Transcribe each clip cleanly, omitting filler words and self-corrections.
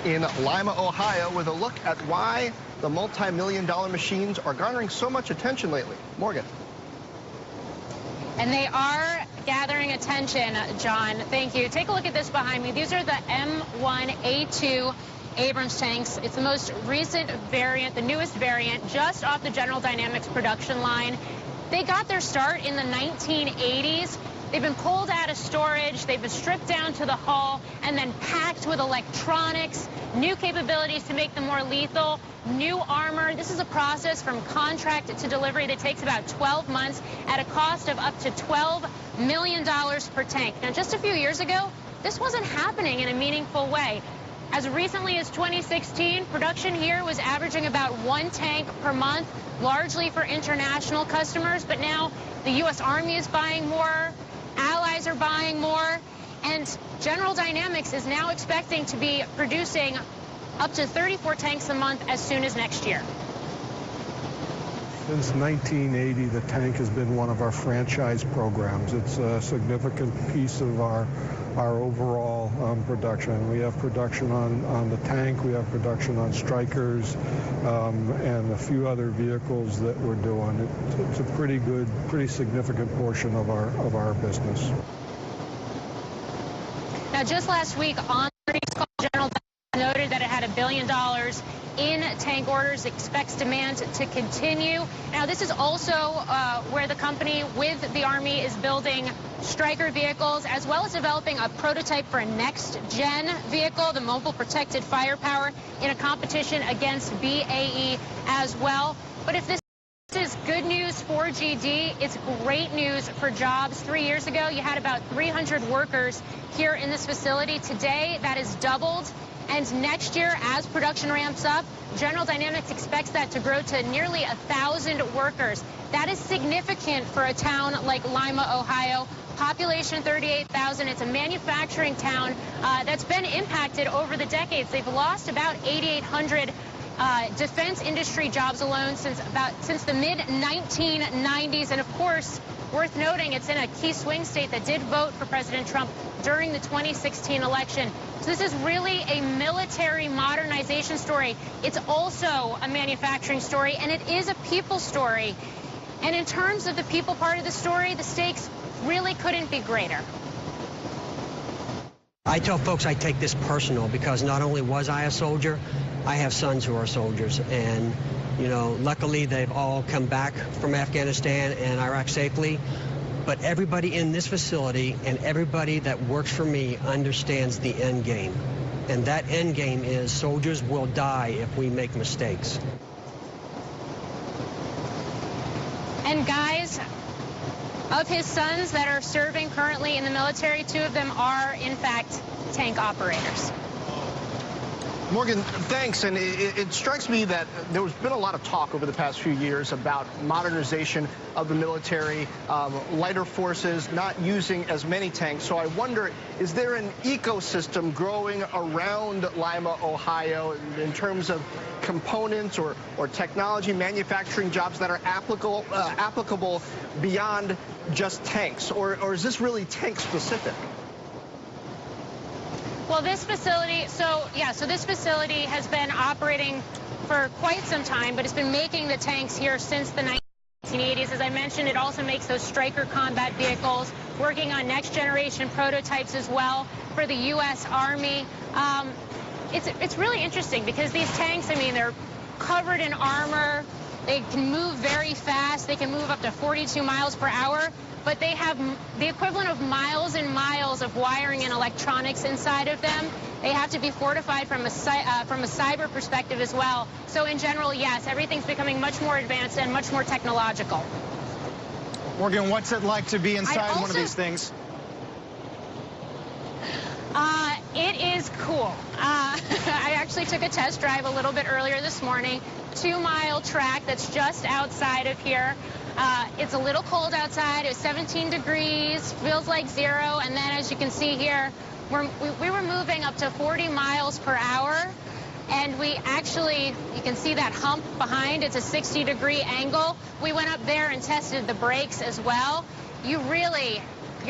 in Lima, Ohio, with a look at why the multi-million-dollar machines are garnering so much attention lately. Morgan. And they are gathering attention, John. Thank you. Take a look at this behind me. These are the M1A2 Abrams tanks. It's the most recent variant, the newest variant, just off the General Dynamics production line. They got their start in the 1980s. They've been pulled out of storage, they've been stripped down to the hull, and then packed with electronics, new capabilities to make them more lethal, new armor. This is a process from contract to delivery that takes about 12 months at a cost of up to $12 million per tank. Now, just a few years ago, this wasn't happening in a meaningful way. As recently as 2016, production here was averaging about 1 tank per month, largely for international customers. But now the U.S. Army is buying more, allies are buying more, and General Dynamics is now expecting to be producing up to 34 tanks a month as soon as next year. Since 1980, the tank has been one of our franchise programs. It's a significant piece of our overall production. We have production on the tank, we have production on Strikers, and a few other vehicles that we're doing. It's a pretty significant portion of our business. Now, just last week on the earnings call, General Dynamics noted that it had $1 billion in tank orders, expects demand to continue. Now, this is also where the company with the Army is building Striker vehicles, as well as developing a prototype for a next-gen vehicle, the Mobile Protected Firepower, in a competition against BAE as well. But if this is good news for GD, it's great news for jobs. 3 years ago, you had about 300 workers here in this facility. Today, that is doubled. And next year, as production ramps up, General Dynamics expects that to grow to nearly 1,000 workers. That is significant for a town like Lima, Ohio. Population 38,000. It's a manufacturing town that's been impacted over the decades. They've lost about 8,800 defense industry jobs alone since the mid-1990s. And of course, worth noting, it's in a key swing state that did vote for President Trump during the 2016 election. So this is really a military modernization story. It's also a manufacturing story, and it is a people story. And in terms of the people part of the story, the stakes really couldn't be greater. I tell folks I take this personal because not only was I a soldier, I have sons who are soldiers, and you know, luckily they've all come back from Afghanistan and Iraq safely. But everybody in this facility and everybody that works for me understands the end game. And that end game is soldiers will die if we make mistakes. And guys, of his sons that are serving currently in the military, 2 of them are, in fact, tank operators. Morgan, thanks. And it strikes me that there's been a lot of talk over the past few years about modernization of the military, lighter forces, not using as many tanks. So I wonder, is there an ecosystem growing around Lima, Ohio, in terms of components or technology manufacturing jobs that are applicable beyond just tanks? Or is this really tank specific? Well, this facility, so this facility has been operating for quite some time, but it's been making the tanks here since the 1980s. As I mentioned, it also makes those Striker combat vehicles, working on next generation prototypes as well for the U.S. Army. It's really interesting because these tanks, I mean, they're covered in armor. They can move very fast. They can move up to 42 miles per hour. But they have the equivalent of miles and miles of wiring and electronics inside of them. They have to be fortified from a cyber perspective as well. So in general, yes, everything's becoming much more advanced and much more technological. Morgan, what's it like to be inside one of these things? It is cool. I actually took a test drive a little bit earlier this morning. 2-mile track that's just outside of here. It's a little cold outside. It was 17 degrees, feels like 0. And then, as you can see here, we were moving up to 40 miles per hour. And we actually, you can see that hump behind. It's a 60-degree angle. We went up there and tested the brakes as well. You're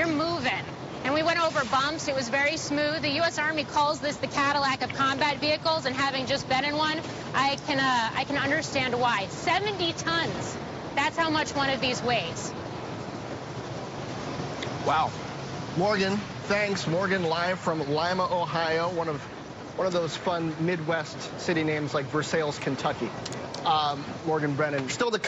moving. and we went over bumps. It was very smooth. The U.S. Army calls this the Cadillac of combat vehicles, and having just been in one, I can understand why. 70 tons. That's how much one of these weighs. Wow. Morgan, thanks. Morgan live from Lima, Ohio, one of those fun Midwest city names like Versailles, Kentucky. Morgan Brennan, still the